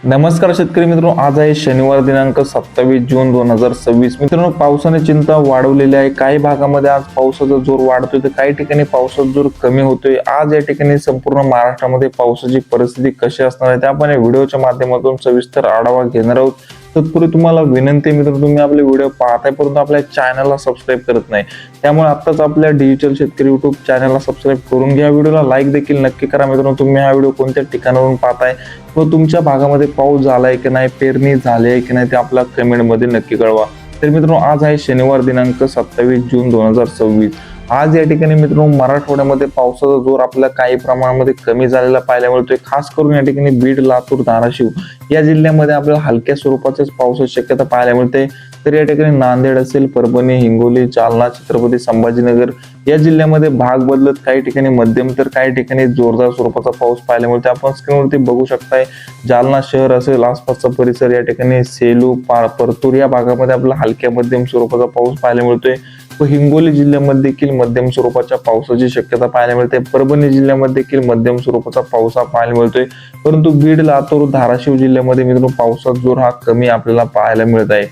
नमस्कार शेतकरी मित्रांनो, आज आहे शनिवार दिनांक 27 जून 2026. मित्रांनो, पावसाने चिंता वाढवलेली आहे. काही भागामध्ये आज पावसाचा जोर वाढतोय तर काही ठिकाणी पावसाचा जोर कमी होतोय. आज या ठिकाणी संपूर्ण महाराष्ट्रामध्ये पावसाची परिस्थिती कशी असणार आहे ते आपण या व्हिडिओच्या माध्यमातून सविस्तर आढावा घेणार आहोत. तत्पूर्वी तुम्हाला विनंती मित्रांनो, तुम्ही आपले व्हिडिओ पाहताय परंतु आपल्या चॅनलला सबस्क्राईब करत नाही, त्यामुळे आताच आपल्या डिजिटल शेतकरी युट्यूब चॅनलला सबस्क्राईब करून घ्या. व्हिडिओला लाईक देखील नक्की करा. मित्रांनो, तुम्ही हा व्हिडिओ कोणत्या ठिकाणावरून पाहताय व तुमच्या भागामध्ये पाऊस झालाय की नाही, पेरणी झाली आहे की नाही ते आपल्या कमेंटमध्ये नक्की कळवा. तर मित्रांनो, आज आहे शनिवार दिनांक 27 जून 2026. आज या ठिकाणी मित्रांनो मराठवाड्यामध्ये पावसाचा जोर आपल्याला काही प्रमाणामध्ये कमी झालेला पाहायला मिळतोय. खास करून या ठिकाणी बीड, लातूर, धाराशिव या जिल्ह्यामध्ये आपल्याला हलक्या स्वरूपाचीच पावसाची शक्यता पाहायला मिळते. तर या ठिकाणी नांदेड असेल, परभणी, हिंगोली, जालना, छत्रपती संभाजीनगर या जिल्ह्यामध्ये भाग बदलत काही ठिकाणी मध्यम तर काही ठिकाणी जोरदार स्वरूपाचा पाऊस पाहायला मिळतो. आपण स्क्रीनवरती बघू शकताय, जालना शहर असेल, आसपासचा परिसर या ठिकाणी सेलू, परतूर या भागामध्ये आपल्याला हलक्या मध्यम स्वरूपाचा पाऊस पाहायला मिळतोय. व हिंगोली जिल्ह्यामध्ये देखील मध्यम स्वरूपाच्या पावसाची शक्यता पाहायला मिळते. परभणी जिल्ह्यामध्ये देखील मध्यम स्वरूपाचा पाऊस पाहायला मिळतोय. परंतु बीड, लातूर, धाराशिव जिल्ह्यामध्ये मित्रांनो पावसाचा जोर हा कमी आपल्याला पाहायला मिळत आहे.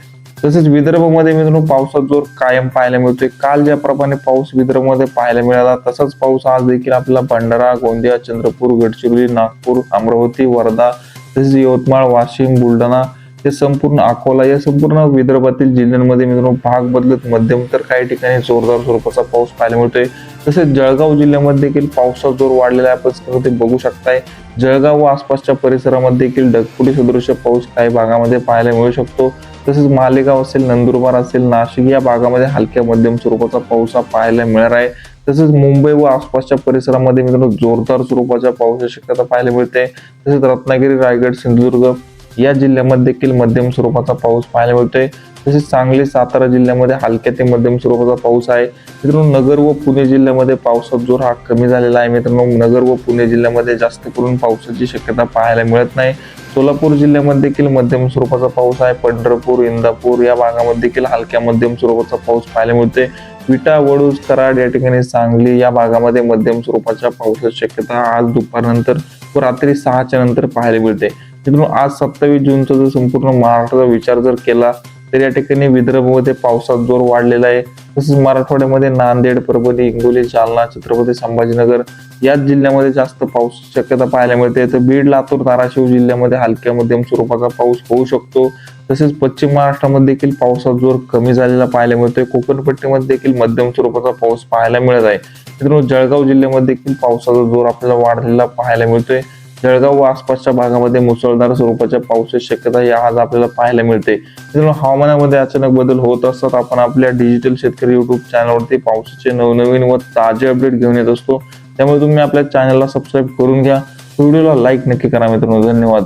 तसेच विदर्भामध्ये मित्रांनो पावसाचा जोर कायम पाहायला मिळतोय. काल ज्याप्रमाणे पाऊस विदर्भामध्ये पाहायला मिळाला तसाच पाऊस आज देखील आपल्याला भंडारा, गोंदिया, चंद्रपूर, गडचिरोली, नागपूर, अमरावती, वर्धा, तसेच यवतमाळ, वाशिम, बुलढाणा ते संपूर्ण अकोला या संपूर्ण विदर्भातील जिल्ह्यांमध्ये मित्रांनो भाग बदलत मध्यम तर काही ठिकाणी जोरदार स्वरूपाचा पाऊस पाहायला मिळतोय. तसेच जळगाव जिल्ह्यामध्ये देखील पावसाचा जोर वाढलेला आहे. आपण ते बघू शकताय, जळगाव व आसपासच्या परिसरामध्ये देखील ढगफुटी सदृश पाऊस काही भागामध्ये पाहायला मिळू शकतो. तसेच मालेगाव असेल, नंदुरबार असेल, नाशिक या भागामध्ये हलक्या मध्यम स्वरूपाचा पाऊस पाहायला मिळणार आहे. तसेच मुंबई व आसपासच्या परिसरामध्ये मित्रांनो जोरदार स्वरूपाच्या पावसाची शक्यता पाहायला मिळते. तसेच रत्नागिरी, रायगड, सिंधुदुर्ग या जिल्ह्यामध्ये देखील मध्यम स्वरूपाचा पाऊस पाहायला मिळतोय. तसेच सांगली, सातारा जिल्ह्यामध्ये हलक्या ते मध्यम स्वरूपाचा पाऊस आहे. मित्रांनो, नगर व पुणे जिल्ह्यामध्ये पावसाचा जोर हा कमी झालेला आहे. मित्रांनो, नगर व पुणे जिल्ह्यामध्ये जास्त करून पावसाची शक्यता पाहायला मिळत नाही. सोलापूर जिल्ह्यामध्ये देखील मध्यम स्वरूपाचा पाऊस आहे. पंढरपूर, इंदापूर या भागामध्ये देखील हलक्या मध्यम स्वरूपाचा पाऊस पाहायला मिळतोय. विटा, वडूज, कराड या ठिकाणी, सांगली या भागामध्ये मध्यम स्वरूपाच्या पावसाची शक्यता आज दुपारनंतर व रात्री 6च्या नंतर पाहायला मिळते. मित्रांनो, आज 27 जूनचा जर संपूर्ण महाराष्ट्राचा विचार जर केला तर या ठिकाणी विदर्भामध्ये पावसाचा जोर वाढलेला आहे. तसेच मराठवाड्यामध्ये नांदेड, परभणी, हिंगोली, जालना, छत्रपती संभाजीनगर याच जिल्ह्यामध्ये जास्त पाऊस शक्यता पाहायला मिळते. तर बीड, लातूर, धाराशिव जिल्ह्यामध्ये हलक्या मध्यम स्वरूपाचा पाऊस होऊ शकतो. तसेच पश्चिम महाराष्ट्रामध्ये देखील पावसाचा जोर कमी झालेला पाहायला मिळतोय. कोकण पट्टीमध्ये देखील मध्यम स्वरूपाचा पाऊस पाहायला मिळत आहे. मित्रांनो, जळगाव जिल्ह्यामध्ये देखील पावसाचा जोर आपल्याला वाढलेला पाहायला मिळतोय. जळगाव व आसपासच्या भागामध्ये मुसळधार स्वरूपाच्या पावसाची शक्यता ही आज आपल्याला पाहायला मिळते. मित्रांनो, हवामानामध्ये अचानक बदल होत असतात. आपण आपल्या डिजिटल शेतकरी युट्यूब चॅनलवरती पावसाचे नवनवीन व ताजे अपडेट घेऊन येत असतो. त्यामुळे तुम्ही आपल्या चॅनलला सबस्क्राईब करून घ्या. व्हिडिओला लाईक नक्की करा मित्रांनो. धन्यवाद.